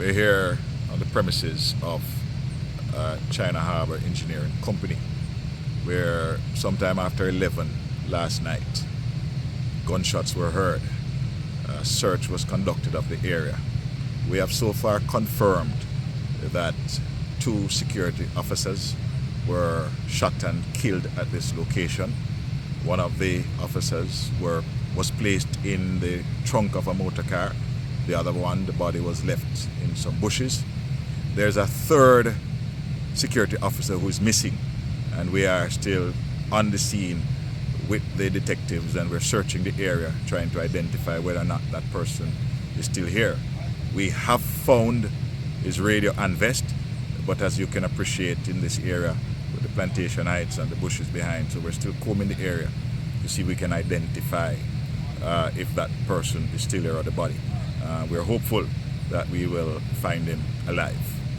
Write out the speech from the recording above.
We're here on the premises of China Harbor Engineering Company, where sometime after 11 last night, gunshots were heard. A search was conducted of the area. We have so far confirmed that 2 security officers were shot and killed at this location. One of the officers was placed in the trunk of a motor car. The other one, the body was left in some bushes. There's a 3rd security officer who is missing, and we are still on the scene with the detectives, and we're searching the area trying to identify whether or not that person is still here. We have found his radio and vest, but as you can appreciate in this area with the plantation heights and the bushes behind, so we're still combing the area to see if we can identify if that person is still here or the body. We're hopeful that we will find him alive.